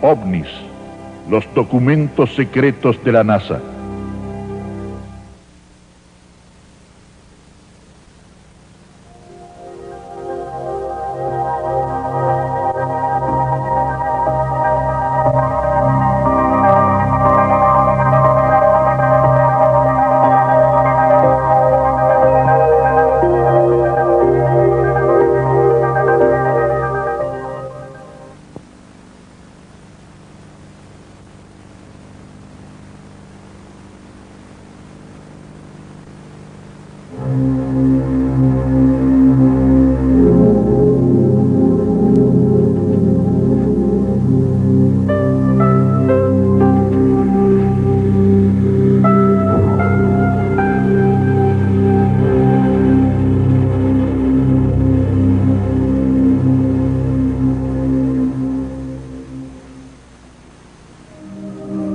OVNIs, los documentos secretos de la NASA.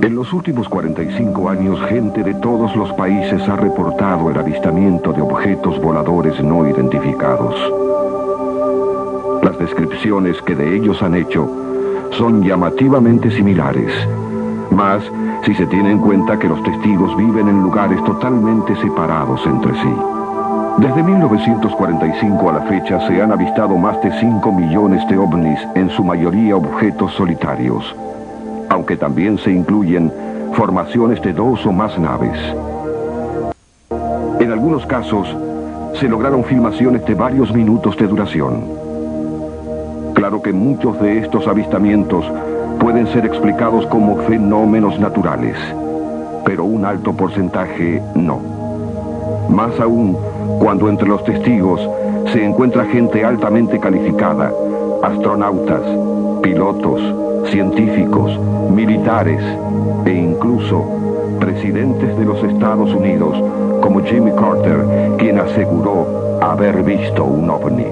En los últimos 45 años, gente de todos los países ha reportado el avistamiento de objetos voladores no identificados. Las descripciones que de ellos han hecho son llamativamente similares, más si se tiene en cuenta que los testigos viven en lugares totalmente separados entre sí. Desde 1945 a la fecha se han avistado más de 5 millones de ovnis, en su mayoría objetos solitarios, aunque también se incluyen formaciones de 2 o más naves. En algunos casos, se lograron filmaciones de varios minutos de duración. Claro que muchos de estos avistamientos pueden ser explicados como fenómenos naturales, pero un alto porcentaje no. Más aún, cuando entre los testigos se encuentra gente altamente calificada, astronautas, pilotos, científicos, militares e incluso presidentes de los Estados Unidos, como Jimmy Carter, quien aseguró haber visto un ovni.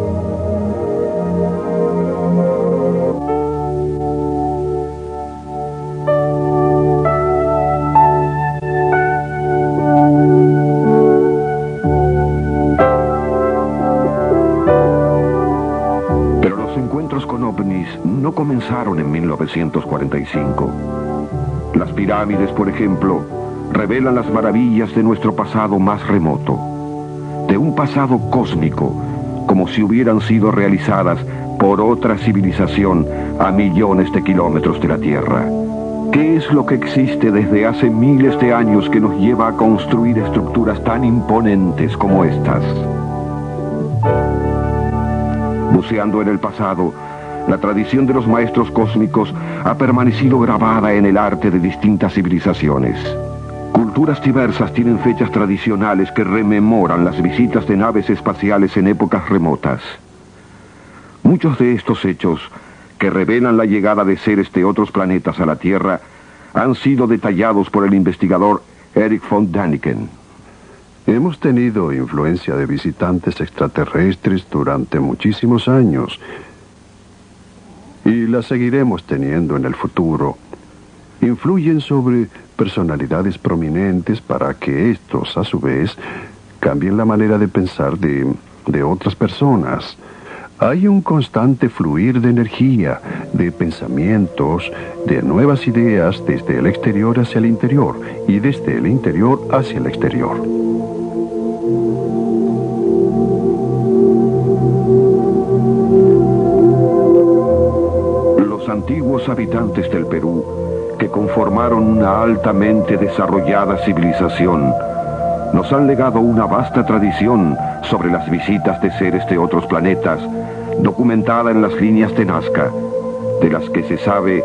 Pero los encuentros con ovnis no comenzaron en 1945. Las pirámides, por ejemplo, revelan las maravillas de nuestro pasado más remoto, de un pasado cósmico, como si hubieran sido realizadas por otra civilización a millones de kilómetros de la Tierra. ¿Qué es lo que existe desde hace miles de años que nos lleva a construir estructuras tan imponentes como estas? Buceando en el pasado, la tradición de los maestros cósmicos ha permanecido grabada en el arte de distintas civilizaciones. Culturas diversas tienen fechas tradicionales que rememoran las visitas de naves espaciales en épocas remotas. Muchos de estos hechos, que revelan la llegada de seres de otros planetas a la Tierra, han sido detallados por el investigador Erich von Däniken. Hemos tenido influencia de visitantes extraterrestres durante muchísimos años, y la seguiremos teniendo en el futuro. Influyen sobre personalidades prominentes para que estos, a su vez, cambien la manera de pensar de otras personas. Hay un constante fluir de energía, de pensamientos, de nuevas ideas desde el exterior hacia el interior y desde el interior hacia el exterior. Los antiguos habitantes del Perú, que conformaron una altamente desarrollada civilización, nos han legado una vasta tradición sobre las visitas de seres de otros planetas, documentada en las líneas de Nazca, de las que se sabe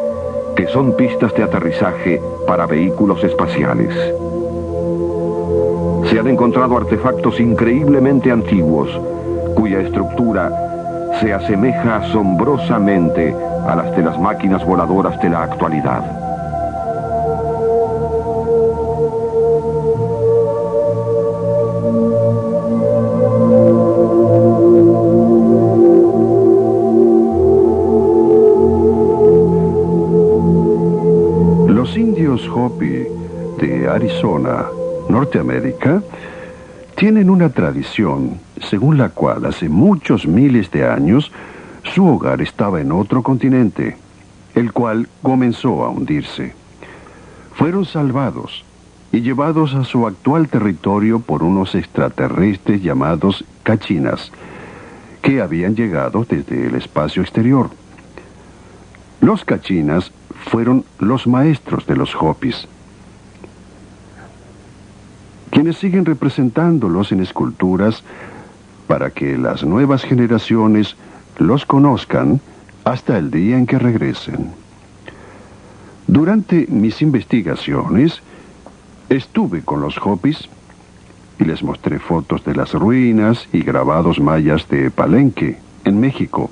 que son pistas de aterrizaje para vehículos espaciales. Se han encontrado artefactos increíblemente antiguos, cuya estructura se asemeja asombrosamente a las de las máquinas voladoras de la actualidad. Los indios Hopi de Arizona, Norteamérica, tienen una tradición según la cual hace muchos miles de años su hogar estaba en otro continente. el cual comenzó a hundirse. Fueron salvados y llevados a su actual territorio por unos extraterrestres llamados Kachinas, que habían llegado desde el espacio exterior. Los Kachinas fueron los maestros de los Hopis, quienes siguen representándolos en esculturas para que las nuevas generaciones los conozcan hasta el día en que regresen. Durante mis investigaciones, estuve con los Hopis y les mostré fotos de las ruinas y grabados mayas de Palenque, en México.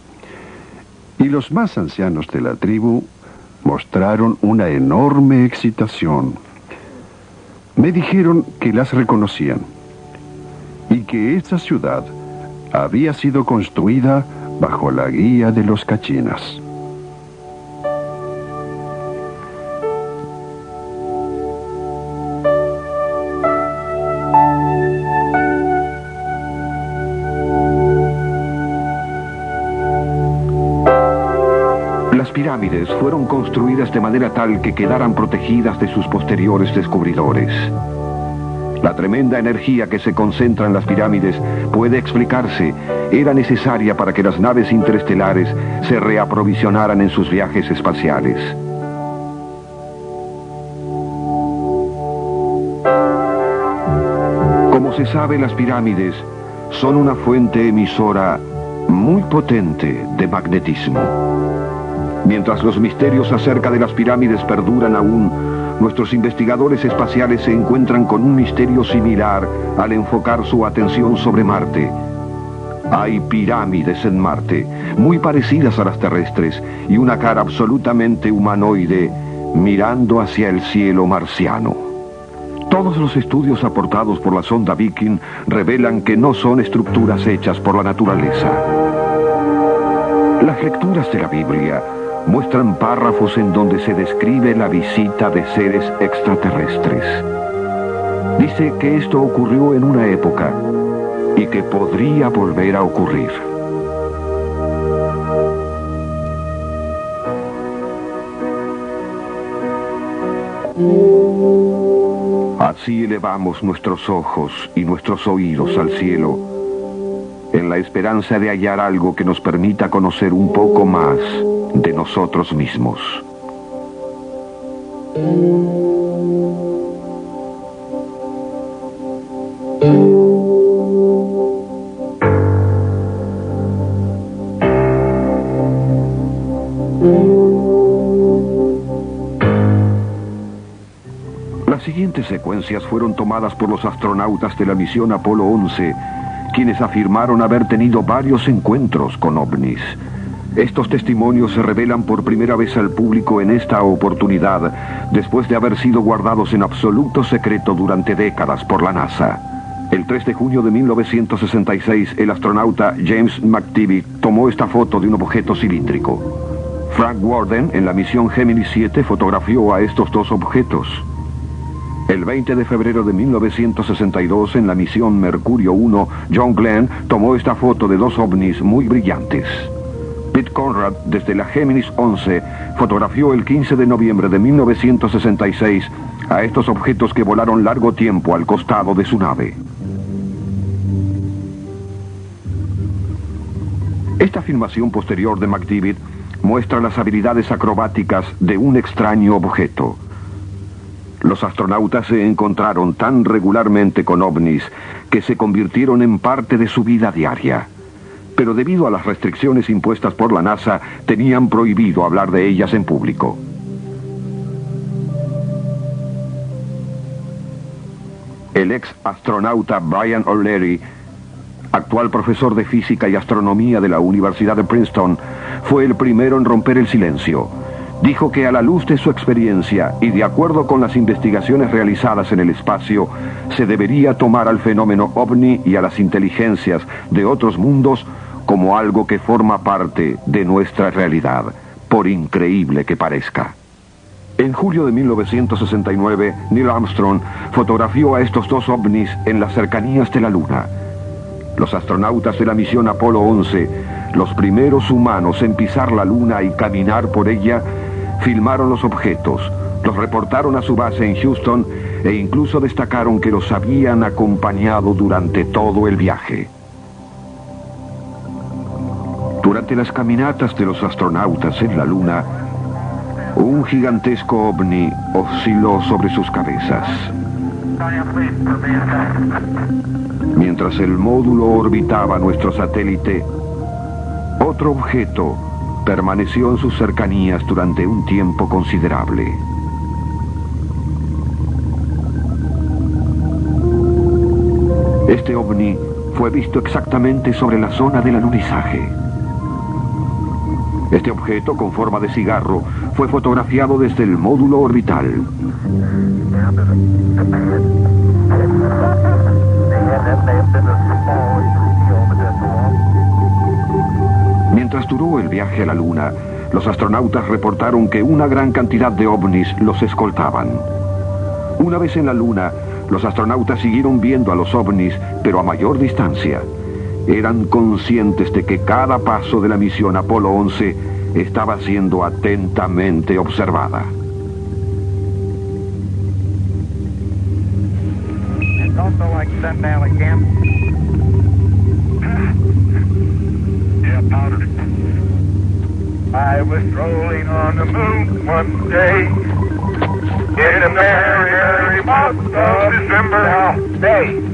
Y los más ancianos de la tribu mostraron una enorme excitación. Me dijeron que las reconocían y que esta ciudad había sido construida bajo la guía de los Kachinas. Las pirámides fueron construidas de manera tal que quedaran protegidas de sus posteriores descubridores. La tremenda energía que se concentra en las pirámides puede explicarse, era necesaria para que las naves interestelares se reaprovisionaran en sus viajes espaciales. Como se sabe, las pirámides son una fuente emisora muy potente de magnetismo. Mientras los misterios acerca de las pirámides perduran aún, nuestros investigadores espaciales se encuentran con un misterio similar al enfocar su atención sobre Marte. Hay pirámides en Marte, muy parecidas a las terrestres, y una cara absolutamente humanoide mirando hacia el cielo marciano. Todos los estudios aportados por la sonda Viking revelan que no son estructuras hechas por la naturaleza. Las lecturas de la Biblia muestran párrafos en donde se describe la visita de seres extraterrestres. Dice que esto ocurrió en una época y que podría volver a ocurrir. Así elevamos nuestros ojos y nuestros oídos al cielo, en la esperanza de hallar algo que nos permita conocer un poco más de nosotros mismos. Las siguientes secuencias fueron tomadas por los astronautas de la misión Apolo 11, quienes afirmaron haber tenido varios encuentros con ovnis. Estos testimonios se revelan por primera vez al público en esta oportunidad, después de haber sido guardados en absoluto secreto durante décadas por la NASA. El 3 de junio de 1966, el astronauta James McTivitt tomó esta foto de un objeto cilíndrico. Frank Worden, en la misión Gemini 7, fotografió a estos dos objetos. El 20 de febrero de 1962, en la misión Mercurio 1, John Glenn tomó esta foto de dos ovnis muy brillantes. Pete Conrad, desde la Géminis 11, fotografió el 15 de noviembre de 1966 a estos objetos que volaron largo tiempo al costado de su nave. Esta filmación posterior de McTivitt muestra las habilidades acrobáticas de un extraño objeto. Los astronautas se encontraron tan regularmente con ovnis que se convirtieron en parte de su vida diaria. Pero debido a las restricciones impuestas por la NASA, tenían prohibido hablar de ellas en público. El ex astronauta Brian O'Leary, actual profesor de física y astronomía de la Universidad de Princeton, fue el primero en romper el silencio. Dijo que a la luz de su experiencia y de acuerdo con las investigaciones realizadas en el espacio, se debería tomar al fenómeno ovni y a las inteligencias de otros mundos como algo que forma parte de nuestra realidad, por increíble que parezca. En julio de 1969, Neil Armstrong fotografió a estos dos ovnis en las cercanías de la Luna. Los astronautas de la misión Apolo 11, los primeros humanos en pisar la Luna y caminar por ella, filmaron los objetos, los reportaron a su base en Houston e incluso destacaron que los habían acompañado durante todo el viaje. Durante las caminatas de los astronautas en la Luna, un gigantesco ovni osciló sobre sus cabezas. Mientras el módulo orbitaba nuestro satélite, otro objeto permaneció en sus cercanías durante un tiempo considerable. Este ovni fue visto exactamente sobre la zona del alunizaje. Este objeto, con forma de cigarro, fue fotografiado desde el módulo orbital. Mientras duró el viaje a la Luna, los astronautas reportaron que una gran cantidad de ovnis los escoltaban. Una vez en la Luna, los astronautas siguieron viendo a los ovnis, pero a mayor distancia. Eran conscientes de que cada paso de la misión Apolo 11 estaba siendo atentamente observada. I was strolling on the moon one day in the very, very month of December.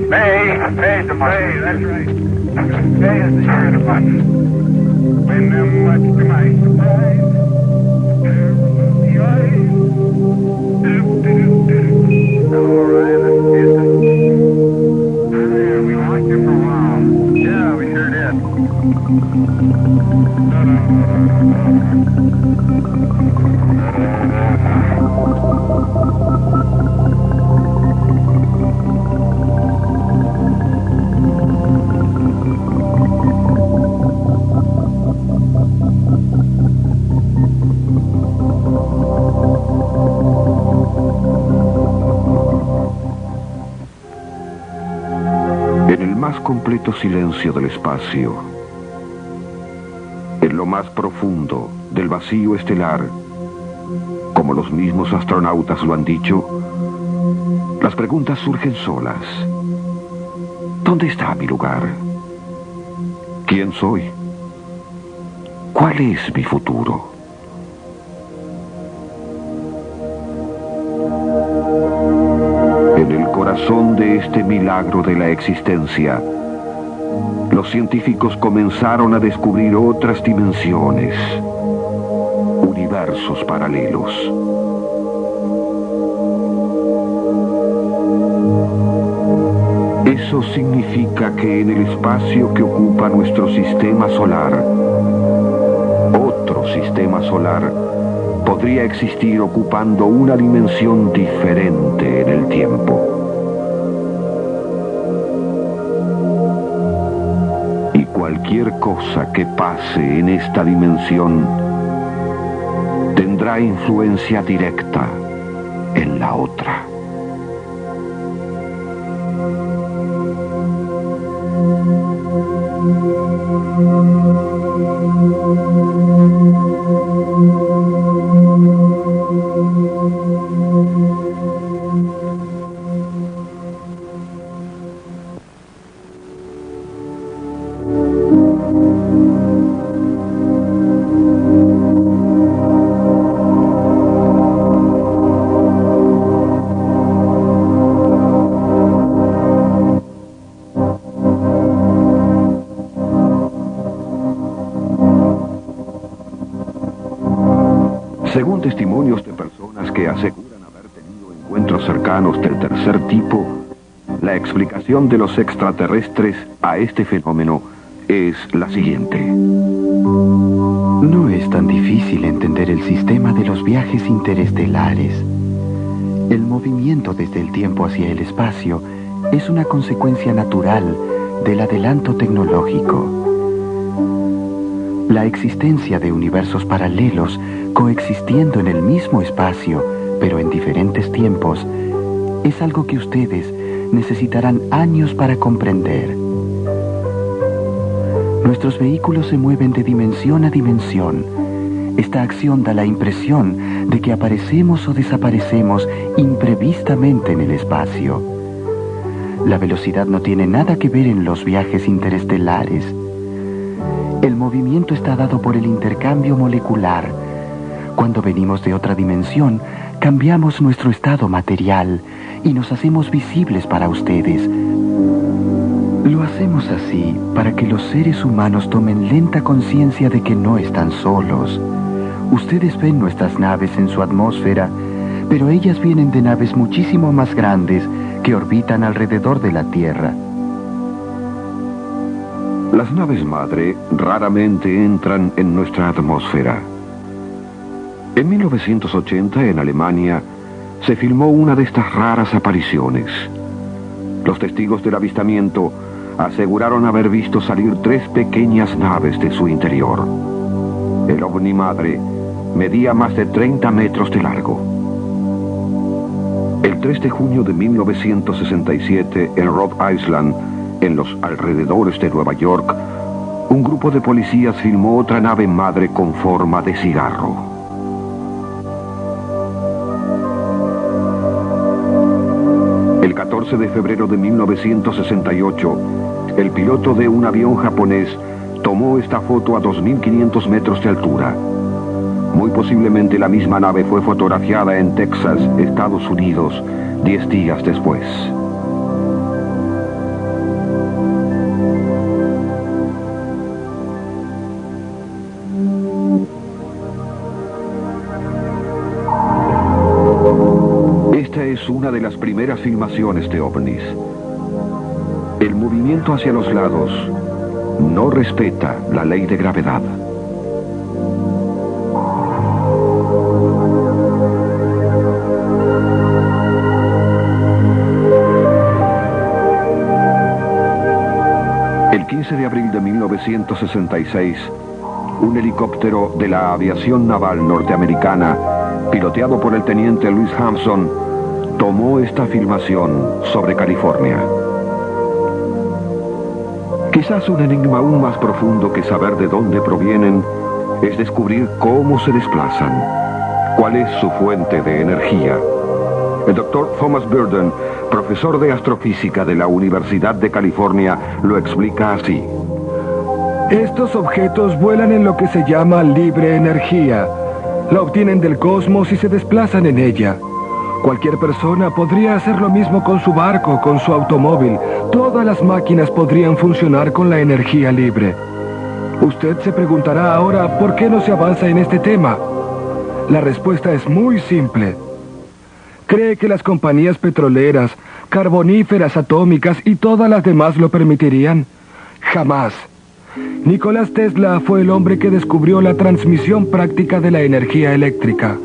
May's the month. That's right. May is the year of the month. When much to my surprise, there was the ice. All right, let's get this. Yeah, we liked it for a while. Yeah, we sure did. En el más completo silencio del espacio, en lo más profundo del vacío estelar, como los mismos astronautas lo han dicho, las preguntas surgen solas. ¿Dónde está mi lugar? ¿Quién soy? ¿Cuál es mi futuro? En el corazón de este milagro de la existencia, los científicos comenzaron a descubrir otras dimensiones, universos paralelos. Eso significa que en el espacio que ocupa nuestro sistema solar, otro sistema solar podría existir ocupando una dimensión diferente en el tiempo. Y cualquier cosa que pase en esta dimensión tendrá influencia directa en la otra. Según testimonios de personas que aseguran haber tenido encuentros cercanos del tercer tipo, la explicación de los extraterrestres a este fenómeno es la siguiente. No es tan difícil entender el sistema de los viajes interestelares. El movimiento desde el tiempo hacia el espacio es una consecuencia natural del adelanto tecnológico. La existencia de universos paralelos coexistiendo en el mismo espacio, pero en diferentes tiempos, es algo que ustedes necesitarán años para comprender. Nuestros vehículos se mueven de dimensión a dimensión, Esta acción da la impresión de que aparecemos o desaparecemos imprevistamente en el espacio. La velocidad no tiene nada que ver en los viajes interestelares. El movimiento está dado por el intercambio molecular. Cuando venimos de otra dimensión, cambiamos nuestro estado material y nos hacemos visibles para ustedes. Lo hacemos así para que los seres humanos tomen lenta conciencia de que no están solos. Ustedes ven nuestras naves en su atmósfera, pero ellas vienen de naves muchísimo más grandes que orbitan alrededor de la Tierra. Las naves madre raramente entran en nuestra atmósfera. En 1980, en Alemania, se filmó una de estas raras apariciones. Los testigos del avistamiento aseguraron haber visto salir 3 pequeñas naves de su interior. El ovni madre medía más de 30 metros de largo. El 3 de junio de 1967, en Rhode Island, en los alrededores de Nueva York, un grupo de policías filmó otra nave madre con forma de cigarro. El 14 de febrero de 1968, el piloto de un avión japonés tomó esta foto a 2.500 metros de altura. Muy posiblemente la misma nave fue fotografiada en Texas, Estados Unidos, 10 días después. Esta es una de las primeras filmaciones de ovnis. El movimiento hacia los lados no respeta la ley de gravedad. El 15 de abril de 1966, un helicóptero de la aviación naval norteamericana, piloteado por el teniente Louis Hampson, tomó esta filmación sobre California. Quizás un enigma aún más profundo que saber de dónde provienen es descubrir cómo se desplazan, cuál es su fuente de energía. El doctor Thomas Burden, profesor de astrofísica de la Universidad de California, lo explica así. Estos objetos vuelan en lo que se llama libre energía. La obtienen del cosmos y se desplazan en ella. Cualquier persona podría hacer lo mismo con su barco, con su automóvil. Todas las máquinas podrían funcionar con la energía libre. Usted se preguntará ahora por qué no se avanza en este tema. La respuesta es muy simple. ¿Cree que las compañías petroleras, carboníferas, atómicas y todas las demás lo permitirían? Jamás. Nicolás Tesla fue el hombre que descubrió la transmisión práctica de la energía eléctrica.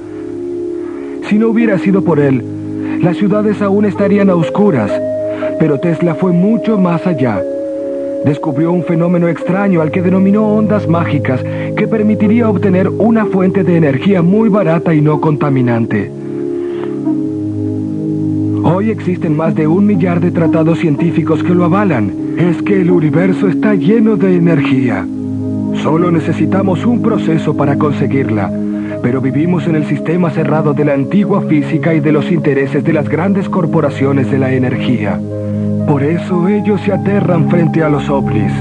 Si no hubiera sido por él, las ciudades aún estarían a oscuras, pero Tesla fue mucho más allá. Descubrió un fenómeno extraño al que denominó ondas mágicas que permitiría obtener una fuente de energía muy barata y no contaminante. Hoy existen más de 1 millar de tratados científicos que lo avalan. Es que el universo está lleno de energía. Solo necesitamos un proceso para conseguirla. Pero vivimos en el sistema cerrado de la antigua física y de los intereses de las grandes corporaciones de la energía. Por eso ellos se aterran frente a los ovnis.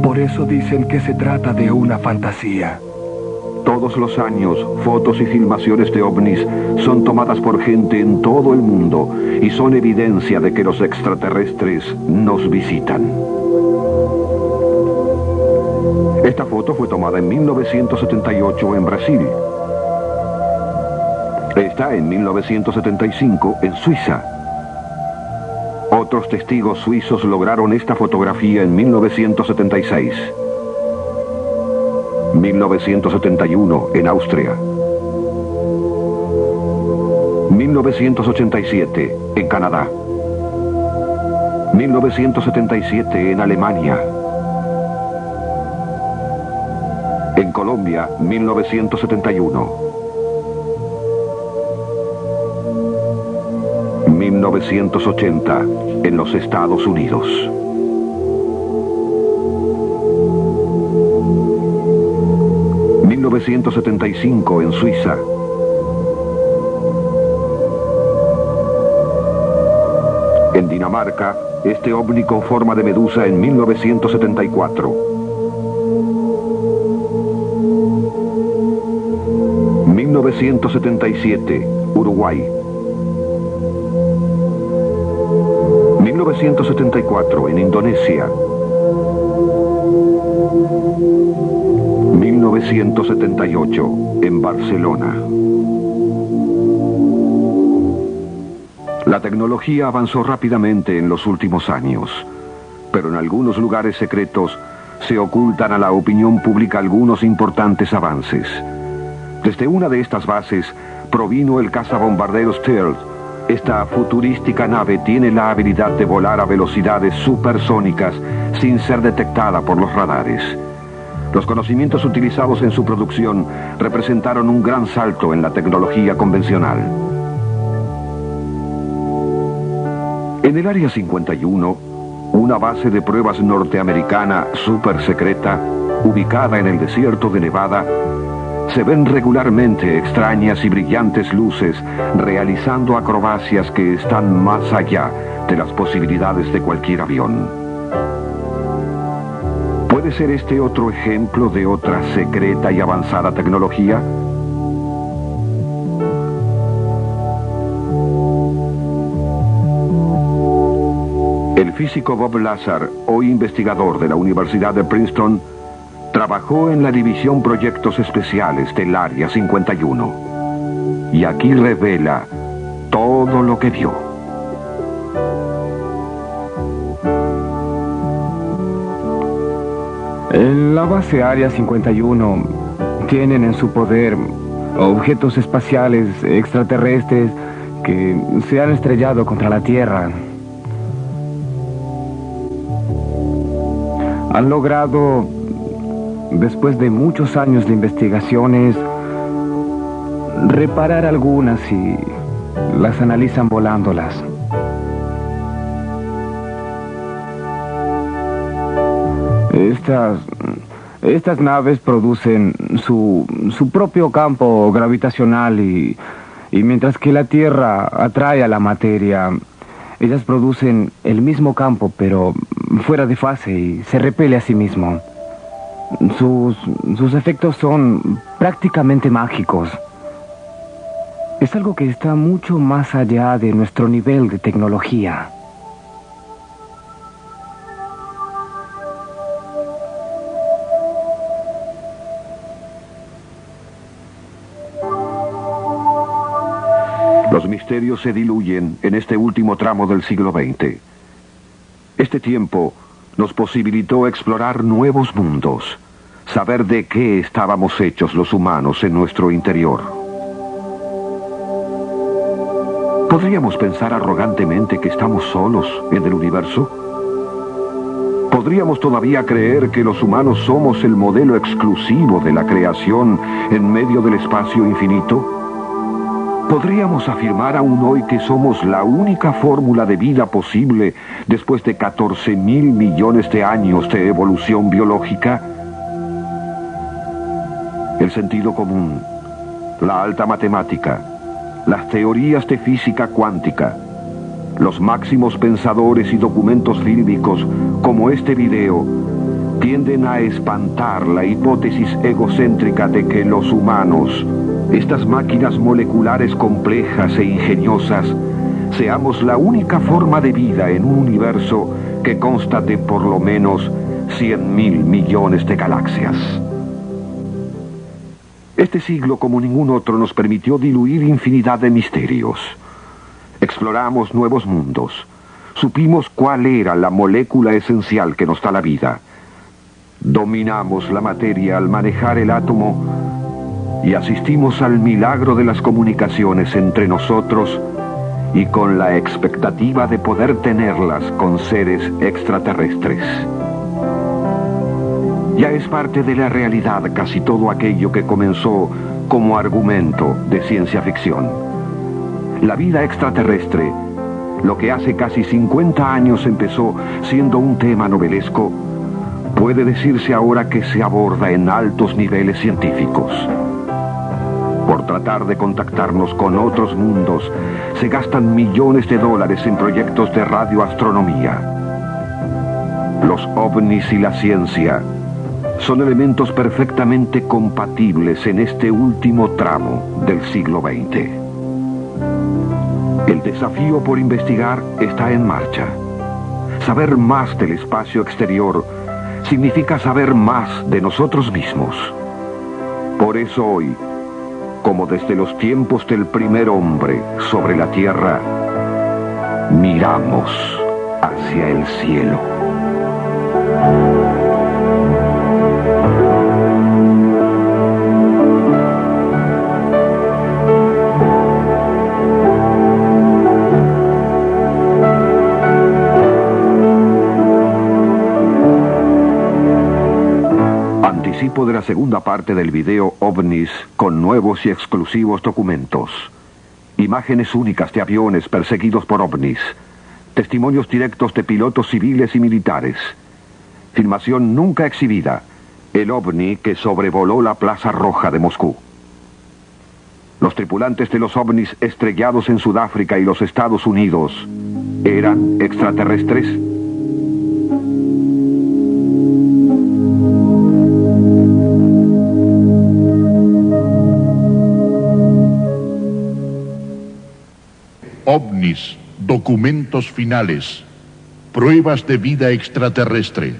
Por eso dicen que se trata de una fantasía. Todos los años, fotos y filmaciones de ovnis son tomadas por gente en todo el mundo y son evidencia de que los extraterrestres nos visitan. Esta foto fue tomada en 1978 en Brasil. Esta en 1975 en Suiza. Otros testigos suizos lograron esta fotografía en 1976. 1971 en Austria. 1987 en Canadá. 1977 en Alemania. En Colombia, 1971. 1980 en los Estados Unidos. 1975 en Suiza. En Dinamarca, este ovni con forma de medusa en 1974. 1977, Uruguay. 1974 en Indonesia. 1978 en Barcelona. La tecnología avanzó rápidamente en los últimos años, pero en algunos lugares secretos se ocultan a la opinión pública algunos importantes avances. Desde una de estas bases provino el cazabombarderos Stealth. Esta futurística nave tiene la habilidad de volar a velocidades supersónicas sin ser detectada por los radares. Los conocimientos utilizados en su producción representaron un gran salto en la tecnología convencional. En el Área 51, una base de pruebas norteamericana super secreta, ubicada en el desierto de Nevada, se ven regularmente extrañas y brillantes luces realizando acrobacias que están más allá de las posibilidades de cualquier avión. ¿Puede ser este otro ejemplo de otra secreta y avanzada tecnología? El físico Bob Lazar, hoy investigador de la Universidad de Princeton, trabajó en la división Proyectos Especiales del Área 51. Y aquí revela todo lo que vio. En la base Área 51 tienen en su poder objetos espaciales extraterrestres que se han estrellado contra la Tierra. Han logrado, después de muchos años de investigaciones, reparar algunas y las analizan volándolas. Estas naves producen su propio campo gravitacional y mientras que la Tierra atrae a la materia, ellas producen el mismo campo pero fuera de fase y se repele a sí mismo. Sus efectos son prácticamente mágicos. Es algo que está mucho más allá de nuestro nivel de tecnología. Los misterios se diluyen en este último tramo del siglo XX. Este tiempo nos posibilitó explorar nuevos mundos, saber de qué estábamos hechos los humanos en nuestro interior. ¿Podríamos pensar arrogantemente que estamos solos en el universo? ¿Podríamos todavía creer que los humanos somos el modelo exclusivo de la creación en medio del espacio infinito? ¿Podríamos afirmar aún hoy que somos la única fórmula de vida posible después de 14.000 millones de años de evolución biológica? El sentido común, la alta matemática, las teorías de física cuántica, los máximos pensadores y documentos fílmicos como este video tienden a espantar la hipótesis egocéntrica de que los humanos, estas máquinas moleculares complejas e ingeniosas, seamos la única forma de vida en un universo que consta de por lo menos 100.000 millones de galaxias. Este siglo, como ningún otro, nos permitió diluir infinidad de misterios. Exploramos nuevos mundos. Supimos cuál era la molécula esencial que nos da la vida. Dominamos la materia al manejar el átomo y asistimos al milagro de las comunicaciones entre nosotros y con la expectativa de poder tenerlas con seres extraterrestres. Ya es parte de la realidad casi todo aquello que comenzó como argumento de ciencia ficción. La vida extraterrestre, lo que hace casi 50 años empezó siendo un tema novelesco, puede decirse ahora que se aborda en altos niveles científicos. Por tratar de contactarnos con otros mundos, se gastan millones de dólares en proyectos de radioastronomía. Los ovnis y la ciencia son elementos perfectamente compatibles en este último tramo del siglo XX. El desafío por investigar está en marcha. Saber más del espacio exterior significa saber más de nosotros mismos. Por eso hoy, como desde los tiempos del primer hombre sobre la tierra, miramos hacia el cielo. Anticipo de la segunda parte del video OVNIS con nuevos y exclusivos documentos. Imágenes únicas de aviones perseguidos por ovnis. Testimonios directos de pilotos civiles y militares. Filmación nunca exhibida. El ovni que sobrevoló la Plaza Roja de Moscú. Los tripulantes de los ovnis estrellados en Sudáfrica y los Estados Unidos eran extraterrestres. OVNIS, documentos finales, pruebas de vida extraterrestre.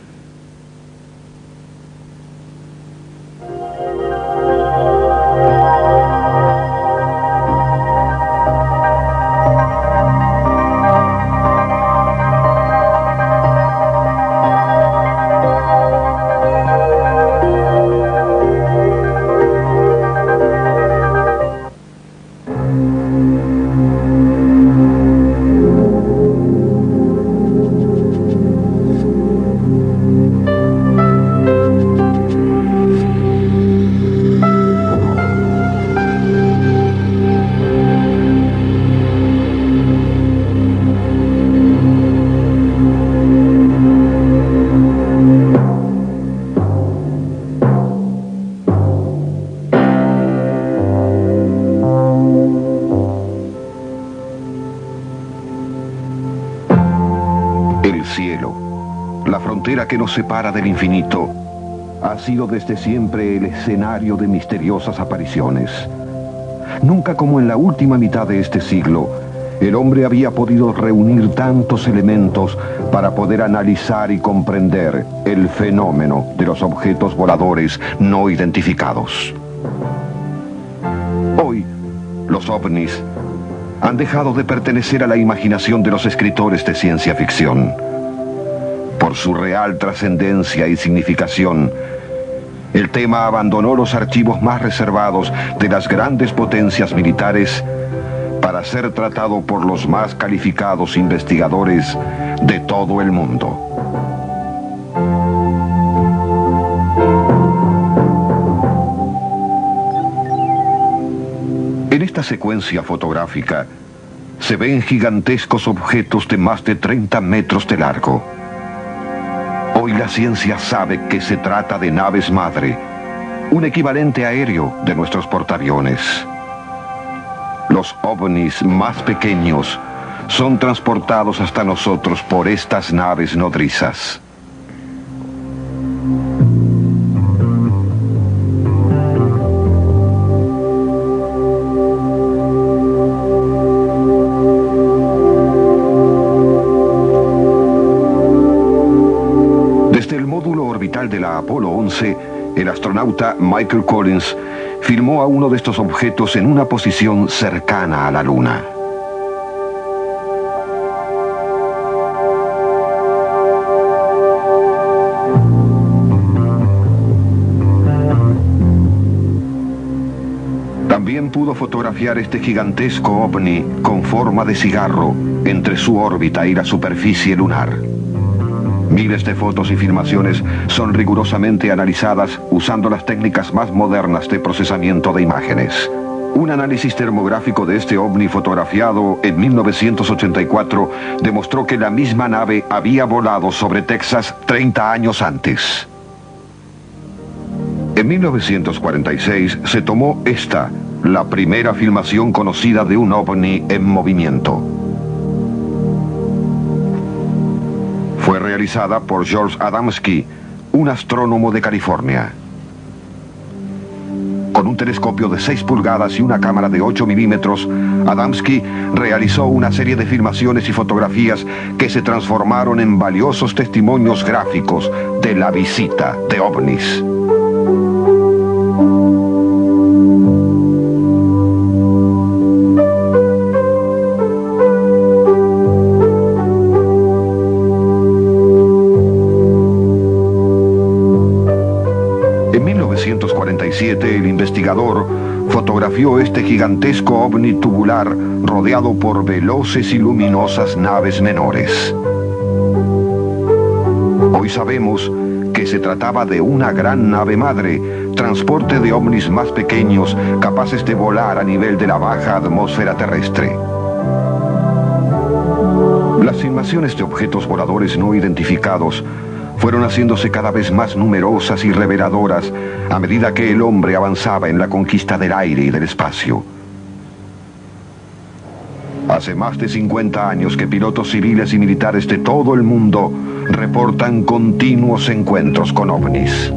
El cielo, la frontera que nos separa del infinito, ha sido desde siempre el escenario de misteriosas apariciones. Nunca como en la última mitad de este siglo, el hombre había podido reunir tantos elementos para poder analizar y comprender el fenómeno de los objetos voladores no identificados. Hoy, los ovnis han dejado de pertenecer a la imaginación de los escritores de ciencia ficción. Por su real trascendencia y significación, el tema abandonó los archivos más reservados de las grandes potencias militares para ser tratado por los más calificados investigadores de todo el mundo. En esta secuencia fotográfica se ven gigantescos objetos de más de 30 metros de largo. Hoy la ciencia sabe que se trata de naves madre, un equivalente aéreo de nuestros portaaviones. Los ovnis más pequeños son transportados hasta nosotros por estas naves nodrizas. De la Apolo 11, el astronauta Michael Collins filmó a uno de estos objetos en una posición cercana a la Luna. También pudo fotografiar este gigantesco ovni con forma de cigarro entre su órbita y la superficie lunar. Miles de fotos y filmaciones son rigurosamente analizadas usando las técnicas más modernas de procesamiento de imágenes. Un análisis termográfico de este ovni fotografiado en 1984 demostró que la misma nave había volado sobre Texas 30 años antes. En 1946 se tomó esta, la primera filmación conocida de un ovni en movimiento. Fue realizada por George Adamski, un astrónomo de California. Con un telescopio de 6 pulgadas y una cámara de 8 milímetros, Adamski realizó una serie de filmaciones y fotografías que se transformaron en valiosos testimonios gráficos de la visita de ovnis. En 1947, el investigador fotografió este gigantesco ovni tubular rodeado por veloces y luminosas naves menores. Hoy sabemos que se trataba de una gran nave madre, transporte de ovnis más pequeños capaces de volar a nivel de la baja atmósfera terrestre. Las filmaciones de objetos voladores no identificados fueron haciéndose cada vez más numerosas y reveladoras a medida que el hombre avanzaba en la conquista del aire y del espacio. Hace más de 50 años que pilotos civiles y militares de todo el mundo reportan continuos encuentros con ovnis.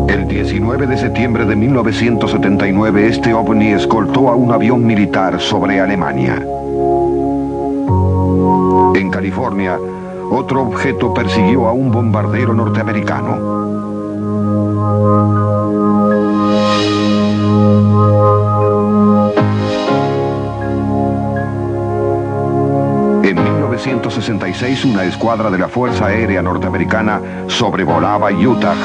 El 19 de septiembre de 1979, este ovni escoltó a un avión militar sobre Alemania. En California, otro objeto persiguió a un bombardero norteamericano. En 1966, una escuadra de la Fuerza Aérea Norteamericana sobrevolaba Utah.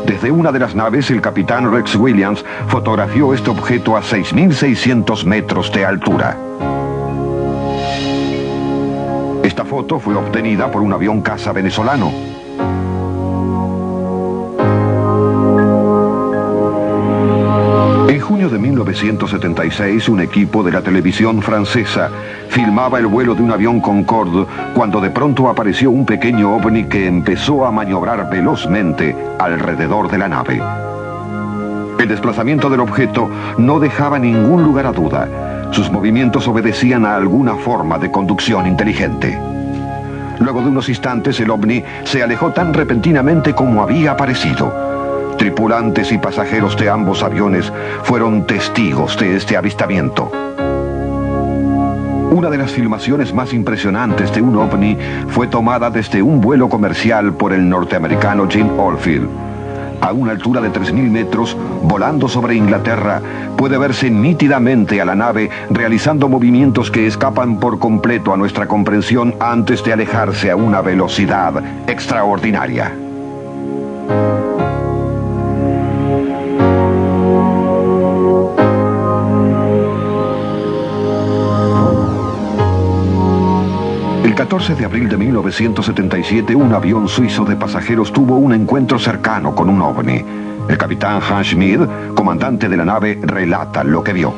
Desde una de las naves, el capitán Rex Williams fotografió este objeto a 6.600 metros de altura. Esta foto fue obtenida por un avión caza venezolano. En junio de 1976, un equipo de la televisión francesa filmaba el vuelo de un avión Concorde cuando de pronto apareció un pequeño ovni que empezó a maniobrar velozmente alrededor de la nave. El desplazamiento del objeto no dejaba ningún lugar a duda. Sus movimientos obedecían a alguna forma de conducción inteligente. Luego de unos instantes, el ovni se alejó tan repentinamente como había aparecido. Tripulantes y pasajeros de ambos aviones fueron testigos de este avistamiento. Una de las filmaciones más impresionantes de un ovni fue tomada desde un vuelo comercial por el norteamericano Jim Oldfield. A una altura de 3.000 metros, volando sobre Inglaterra, puede verse nítidamente a la nave realizando movimientos que escapan por completo a nuestra comprensión antes de alejarse a una velocidad extraordinaria. El 14 de abril de 1977, un avión suizo de pasajeros tuvo un encuentro cercano con un ovni. El capitán Hans Schmid, comandante de la nave, relata lo que vio.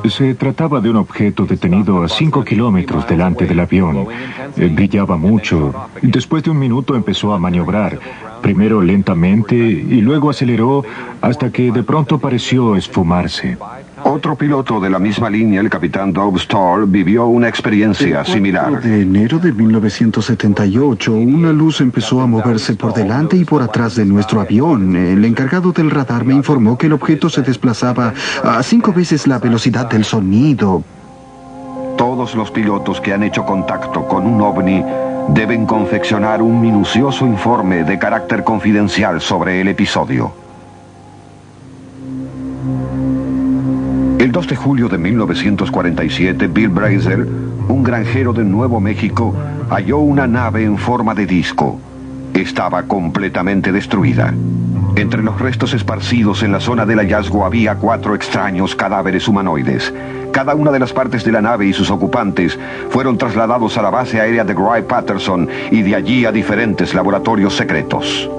Se trataba de un objeto detenido a 5 kilómetros delante del avión. Brillaba mucho. Después de un minuto empezó a maniobrar. Primero lentamente y luego aceleró hasta que de pronto pareció esfumarse. Otro piloto de la misma línea, el capitán Doug Stoll, vivió una experiencia similar. El 4 de enero de 1978, una luz empezó a moverse por delante y por atrás de nuestro avión. El encargado del radar me informó que el objeto se desplazaba a 5 veces la velocidad del sonido. Todos los pilotos que han hecho contacto con un ovni deben confeccionar un minucioso informe de carácter confidencial sobre el episodio. El 2 de julio de 1947, Bill Brazel, un granjero de Nuevo México, halló una nave en forma de disco. Estaba completamente destruida. Entre los restos esparcidos en la zona del hallazgo había 4 extraños cadáveres humanoides. Cada una de las partes de la nave y sus ocupantes fueron trasladados a la base aérea de Wright-Patterson y de allí a diferentes laboratorios secretos.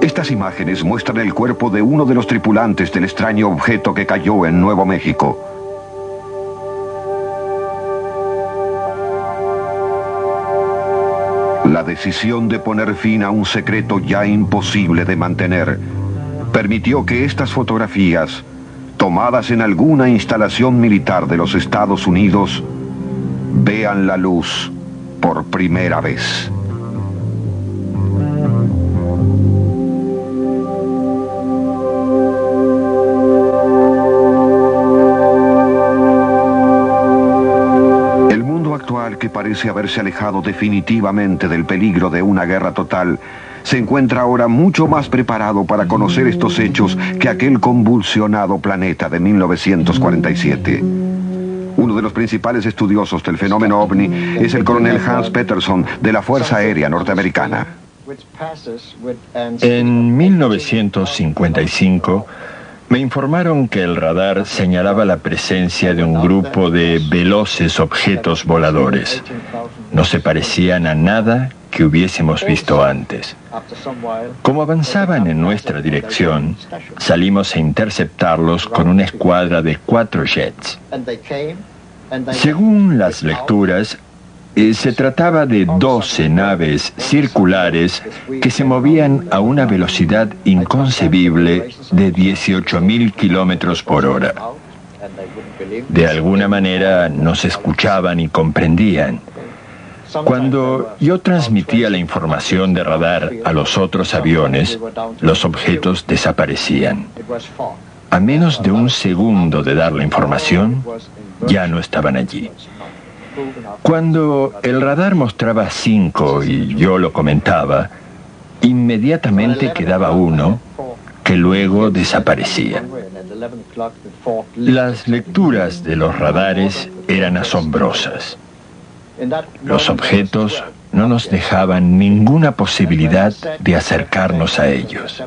Estas imágenes muestran el cuerpo de uno de los tripulantes del extraño objeto que cayó en Nuevo México. La decisión de poner fin a un secreto ya imposible de mantener permitió que estas fotografías, tomadas en alguna instalación militar de los Estados Unidos, vean la luz por primera vez. El mundo actual, que parece haberse alejado definitivamente del peligro de una guerra total, se encuentra ahora mucho más preparado para conocer estos hechos que aquel convulsionado planeta de 1947. Uno de los principales estudiosos del fenómeno ovni es el coronel Hans Peterson de la Fuerza Aérea Norteamericana. En 1955 me informaron que el radar señalaba la presencia de un grupo de veloces objetos voladores. No se parecían a nada que hubiésemos visto antes. Como avanzaban en nuestra dirección, salimos a interceptarlos con una escuadra de 4 jets. Según las lecturas, se trataba de 12 naves circulares que se movían a una velocidad inconcebible de 18.000 kilómetros por hora. De alguna manera nos escuchaban y comprendían. Cuando yo transmitía la información de radar a los otros aviones, los objetos desaparecían. A menos de un segundo de dar la información, ya no estaban allí. Cuando el radar mostraba 5 y yo lo comentaba, inmediatamente quedaba uno que luego desaparecía. Las lecturas de los radares eran asombrosas. Los objetos no nos dejaban ninguna posibilidad de acercarnos a ellos.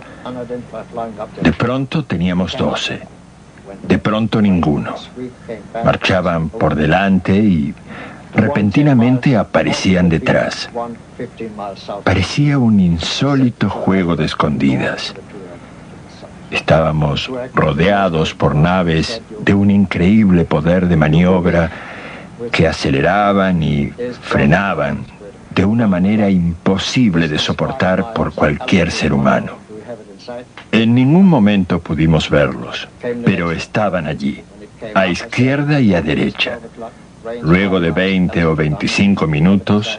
De pronto teníamos 12. De pronto ninguno. Marchaban por delante y repentinamente aparecían detrás. Parecía un insólito juego de escondidas. Estábamos rodeados por naves de un increíble poder de maniobra que aceleraban y frenaban de una manera imposible de soportar por cualquier ser humano. En ningún momento pudimos verlos, pero estaban allí, a izquierda y a derecha. Luego de 20 o 25 minutos,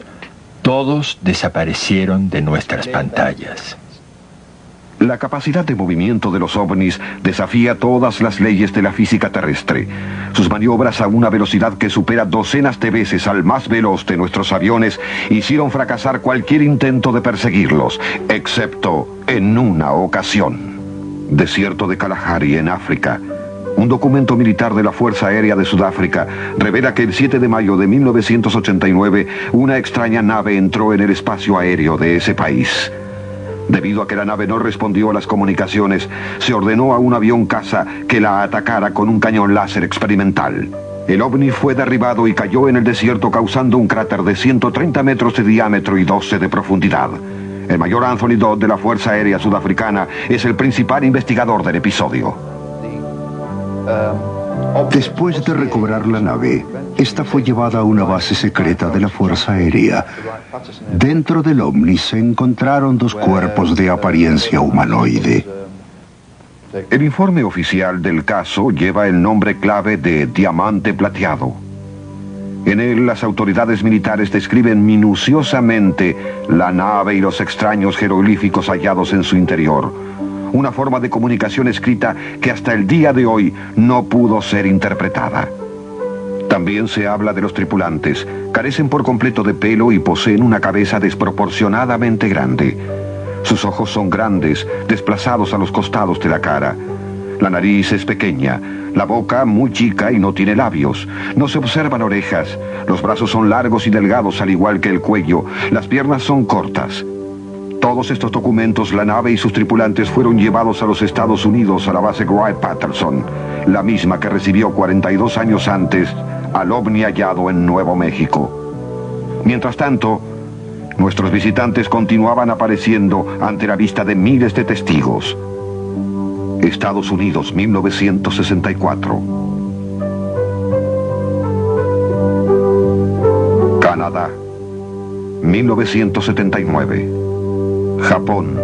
todos desaparecieron de nuestras pantallas. La capacidad de movimiento de los ovnis desafía todas las leyes de la física terrestre. Sus maniobras a una velocidad que supera docenas de veces al más veloz de nuestros aviones hicieron fracasar cualquier intento de perseguirlos, excepto en una ocasión. Desierto de Kalahari, en África. Un documento militar de la Fuerza Aérea de Sudáfrica revela que el 7 de mayo de 1989 una extraña nave entró en el espacio aéreo de ese país. Debido a que la nave no respondió a las comunicaciones, se ordenó a un avión caza que la atacara con un cañón láser experimental. El ovni fue derribado y cayó en el desierto, causando un cráter de 130 metros de diámetro y 12 de profundidad. El mayor Anthony Dodd de la Fuerza Aérea Sudafricana es el principal investigador del episodio. Después de recobrar la nave, esta fue llevada a una base secreta de la Fuerza Aérea. Dentro del ovni se encontraron 2 cuerpos de apariencia humanoide. El informe oficial del caso lleva el nombre clave de Diamante Plateado. En él, las autoridades militares describen minuciosamente la nave y los extraños jeroglíficos hallados en su interior. Una forma de comunicación escrita que hasta el día de hoy no pudo ser interpretada. También se habla de los tripulantes. Carecen por completo de pelo y poseen una cabeza desproporcionadamente grande. Sus ojos son grandes, desplazados a los costados de la cara. La nariz es pequeña, la boca muy chica y no tiene labios. No se observan orejas. Los brazos son largos y delgados al igual que el cuello. Las piernas son cortas. Todos estos documentos, la nave y sus tripulantes fueron llevados a los Estados Unidos a la base Wright-Patterson, la misma que recibió 42 años antes al ovni hallado en Nuevo México. Mientras tanto, nuestros visitantes continuaban apareciendo ante la vista de miles de testigos. Estados Unidos, 1964. Canadá, 1979. Japón,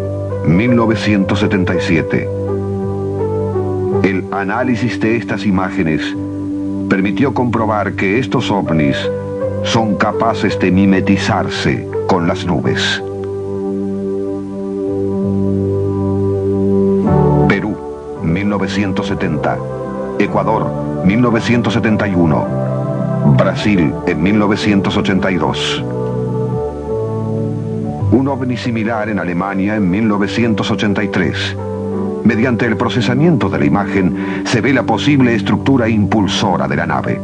1977. El análisis de estas imágenes permitió comprobar que estos ovnis son capaces de mimetizarse con las nubes. Perú, 1970. Ecuador, 1971. Brasil, en 1982. Un ovni similar en Alemania en 1983. Mediante el procesamiento de la imagen se ve la posible estructura impulsora de la nave.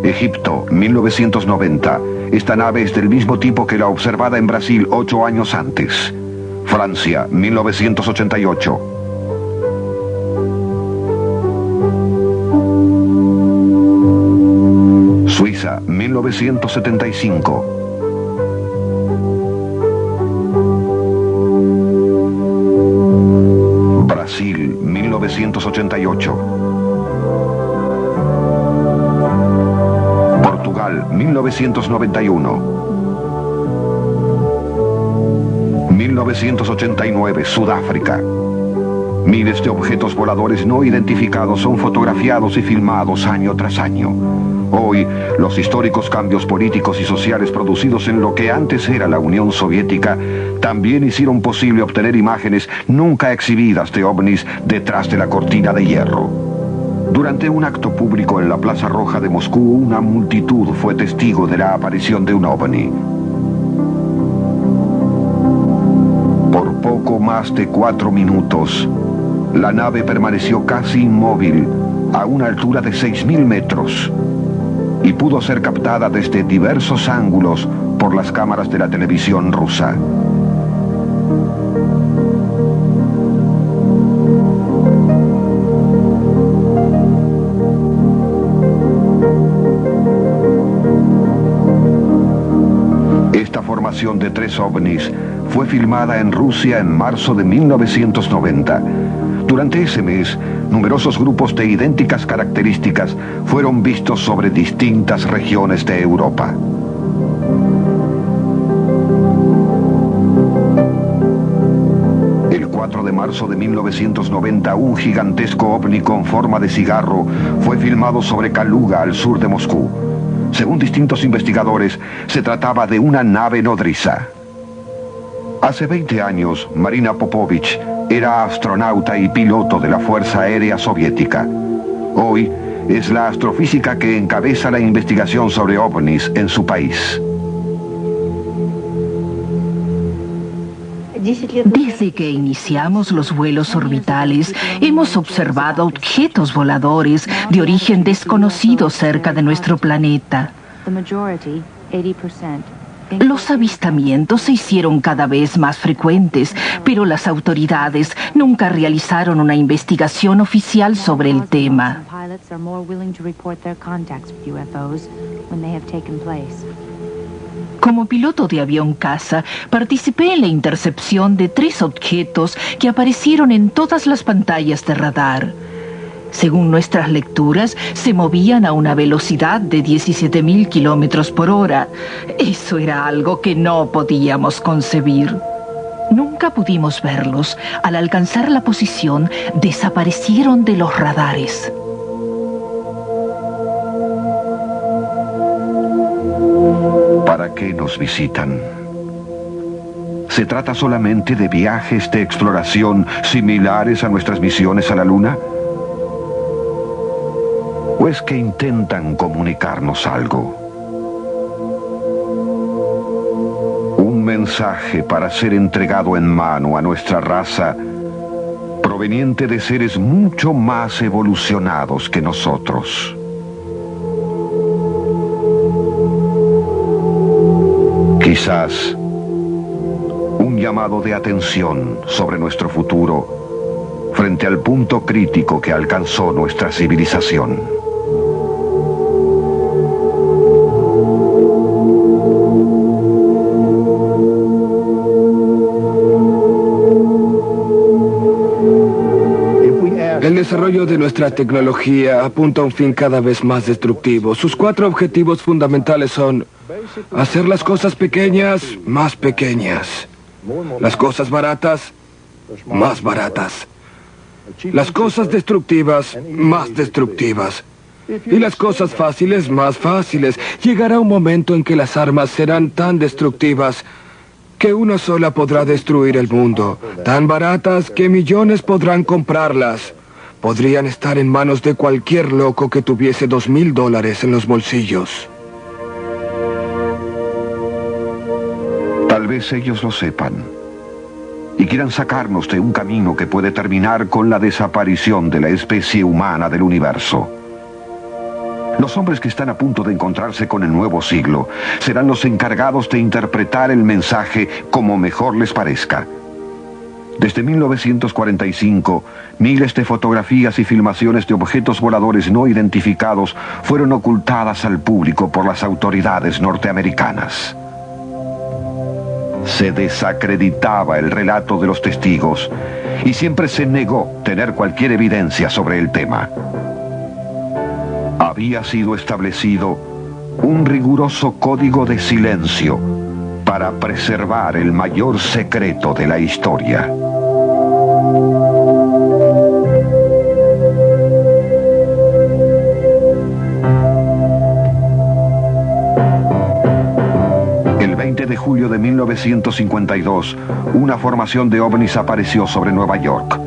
Egipto, 1990. Esta nave es del mismo tipo que la observada en Brasil 8 años antes. Francia, 1988. Suiza, 1975. Brasil, 1988. Portugal, 1991. 1989, Sudáfrica. Miles de objetos voladores no identificados son fotografiados y filmados año tras año. Hoy, los históricos cambios políticos y sociales producidos en lo que antes era la Unión Soviética también hicieron posible obtener imágenes nunca exhibidas de ovnis detrás de la cortina de hierro. Durante un acto público en la Plaza Roja de Moscú, una multitud fue testigo de la aparición de un ovni. Por poco más de 4 minutos, la nave permaneció casi inmóvil a una altura de 6.000 metros y pudo ser captada desde diversos ángulos por las cámaras de la televisión rusa. Esta formación de 3 ovnis fue filmada en Rusia en marzo de 1990. Durante ese mes, numerosos grupos de idénticas características fueron vistos sobre distintas regiones de Europa. El 4 de marzo de 1990, un gigantesco ovni con forma de cigarro fue filmado sobre Kaluga, al sur de Moscú. Según distintos investigadores, se trataba de una nave nodriza. Hace 20 años, Marina Popovich era astronauta y piloto de la Fuerza Aérea Soviética. Hoy es la astrofísica que encabeza la investigación sobre ovnis en su país. Desde que iniciamos los vuelos orbitales, hemos observado objetos voladores de origen desconocido cerca de nuestro planeta. Los avistamientos se hicieron cada vez más frecuentes, pero las autoridades nunca realizaron una investigación oficial sobre el tema. Como piloto de avión caza, participé en la intercepción de 3 objetos que aparecieron en todas las pantallas de radar. Según nuestras lecturas, se movían a una velocidad de 17.000 kilómetros por hora. Eso era algo que no podíamos concebir. Nunca pudimos verlos. Al alcanzar la posición, desaparecieron de los radares. ¿Para qué nos visitan? ¿Se trata solamente de viajes de exploración similares a nuestras misiones a la Luna? ¿O es que intentan comunicarnos algo? Un mensaje para ser entregado en mano a nuestra raza, proveniente de seres mucho más evolucionados que nosotros. Quizás un llamado de atención sobre nuestro futuro frente al punto crítico que alcanzó nuestra civilización. El desarrollo de nuestra tecnología apunta a un fin cada vez más destructivo. Sus 4 objetivos fundamentales son hacer las cosas pequeñas más pequeñas, las cosas baratas más baratas, las cosas destructivas más destructivas y las cosas fáciles más fáciles. Llegará un momento en que las armas serán tan destructivas que una sola podrá destruir el mundo, tan baratas que millones podrán comprarlas. Podrían estar en manos de cualquier loco que tuviese $2,000 en los bolsillos. Tal vez ellos lo sepan y quieran sacarnos de un camino que puede terminar con la desaparición de la especie humana del universo. Los hombres que están a punto de encontrarse con el nuevo siglo serán los encargados de interpretar el mensaje como mejor les parezca. Desde 1945, miles de fotografías y filmaciones de objetos voladores no identificados fueron ocultadas al público por las autoridades norteamericanas. Se desacreditaba el relato de los testigos y siempre se negó tener cualquier evidencia sobre el tema. Había sido establecido un riguroso código de silencio para preservar el mayor secreto de la historia. El 20 de julio de 1952, una formación de ovnis apareció sobre Nueva York.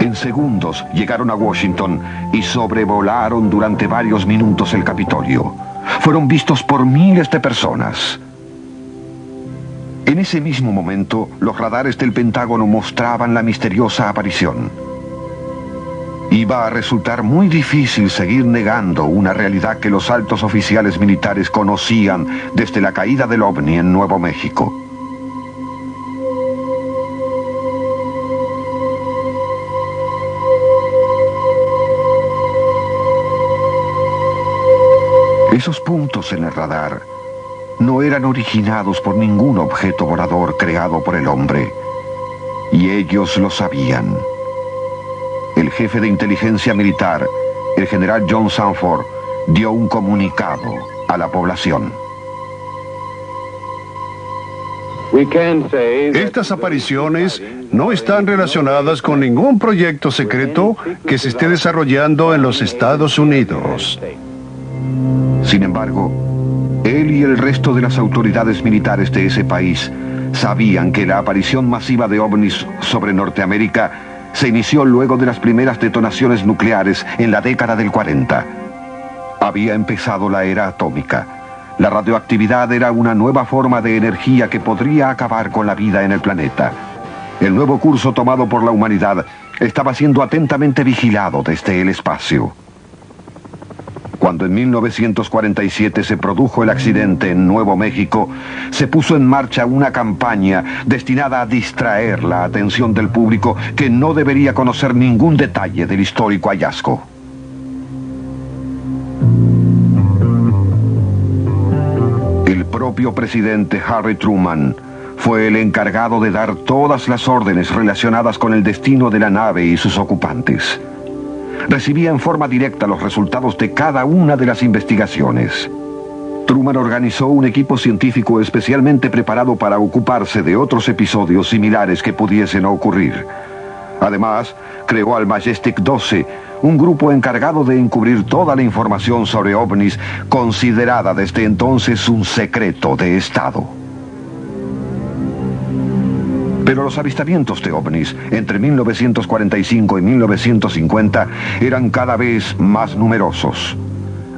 En segundos llegaron a Washington y sobrevolaron durante varios minutos el Capitolio. Fueron vistos por miles de personas. En ese mismo momento, los radares del Pentágono mostraban la misteriosa aparición. Iba a resultar muy difícil seguir negando una realidad que los altos oficiales militares conocían desde la caída del ovni en Nuevo México. Esos puntos en el radar no eran originados por ningún objeto volador creado por el hombre, y ellos lo sabían. El jefe de inteligencia militar, el general John Sanford, dio un comunicado a la población. Estas apariciones no están relacionadas con ningún proyecto secreto que se esté desarrollando en los Estados Unidos. Sin embargo, él y el resto de las autoridades militares de ese país sabían que la aparición masiva de ovnis sobre Norteamérica se inició luego de las primeras detonaciones nucleares en la década del 40. Había empezado la era atómica. La radioactividad era una nueva forma de energía que podría acabar con la vida en el planeta. El nuevo curso tomado por la humanidad estaba siendo atentamente vigilado desde el espacio. Cuando en 1947 se produjo el accidente en Nuevo México, se puso en marcha una campaña destinada a distraer la atención del público que no debería conocer ningún detalle del histórico hallazgo. El propio presidente Harry Truman fue el encargado de dar todas las órdenes relacionadas con el destino de la nave y sus ocupantes. Recibía en forma directa los resultados de cada una de las investigaciones. Truman organizó un equipo científico especialmente preparado para ocuparse de otros episodios similares que pudiesen ocurrir. Además, creó al Majestic 12, un grupo encargado de encubrir toda la información sobre ovnis, considerada desde entonces un secreto de Estado. Pero los avistamientos de ovnis entre 1945 y 1950 eran cada vez más numerosos.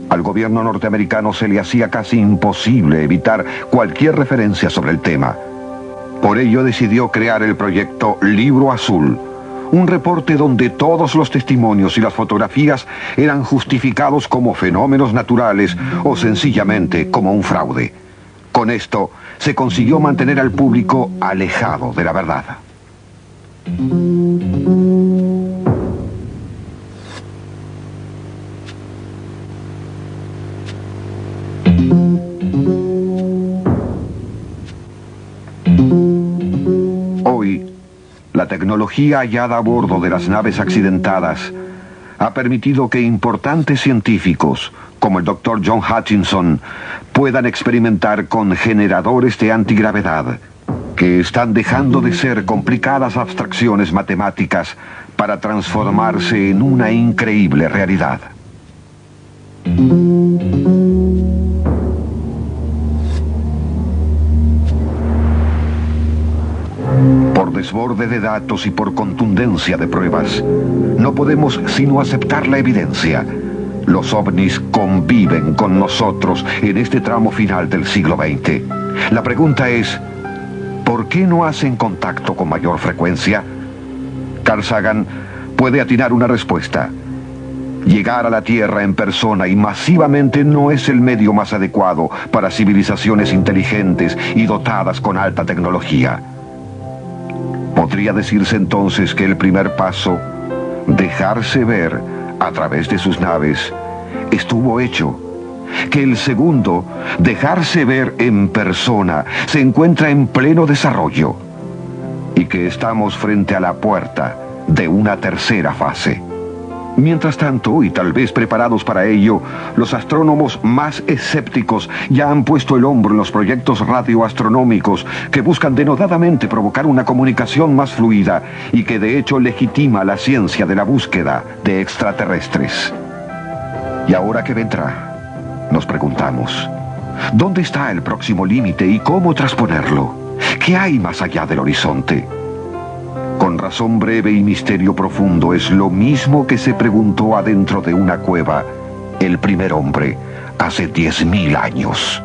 Al gobierno norteamericano se le hacía casi imposible evitar cualquier referencia sobre el tema. Por ello decidió crear el proyecto Libro Azul, un reporte donde todos los testimonios y las fotografías eran justificados como fenómenos naturales o sencillamente como un fraude. Con esto, se consiguió mantener al público alejado de la verdad. Hoy, La tecnología hallada a bordo de las naves accidentadas ha permitido que importantes científicos, como el Dr. John Hutchinson, puedan experimentar con generadores de antigravedad, que están dejando de ser complicadas abstracciones matemáticas para transformarse en una increíble realidad. Por desborde de datos y por contundencia de pruebas, no podemos sino aceptar la evidencia. Los ovnis conviven con nosotros en este tramo final del siglo XX. La pregunta es, ¿por qué no hacen contacto con mayor frecuencia? Carl Sagan puede atinar una respuesta. Llegar a la Tierra en persona y masivamente no es el medio más adecuado para civilizaciones inteligentes y dotadas con alta tecnología. Podría decirse entonces que el primer paso, dejarse ver a través de sus naves, estuvo hecho. Que el segundo, dejarse ver en persona, se encuentra en pleno desarrollo. Y que estamos frente a la puerta de una tercera fase. Mientras tanto, y tal vez preparados para ello, los astrónomos más escépticos ya han puesto el hombro en los proyectos radioastronómicos que buscan denodadamente provocar una comunicación más fluida y que de hecho legitima la ciencia de la búsqueda de extraterrestres. ¿Y ahora qué vendrá? Nos preguntamos. ¿Dónde está el próximo límite y cómo trasponerlo? ¿Qué hay más allá del horizonte? Con razón breve y misterio profundo es lo mismo que se preguntó adentro de una cueva el primer hombre hace 10.000 años.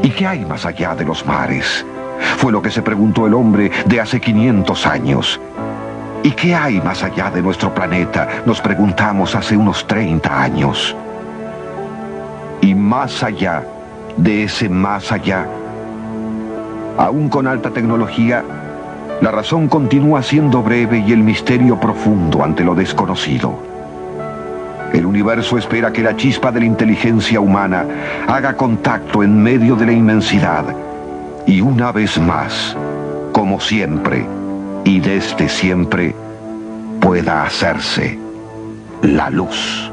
¿Y qué hay más allá de los mares? Fue lo que se preguntó el hombre de hace 500 años. ¿Y qué hay más allá de nuestro planeta? Nos preguntamos hace unos 30 años. Y más allá de ese más allá, aún con alta tecnología, la razón continúa siendo breve y el misterio profundo ante lo desconocido. El universo espera que la chispa de la inteligencia humana haga contacto en medio de la inmensidad y una vez más, como siempre y desde siempre, pueda hacerse la luz.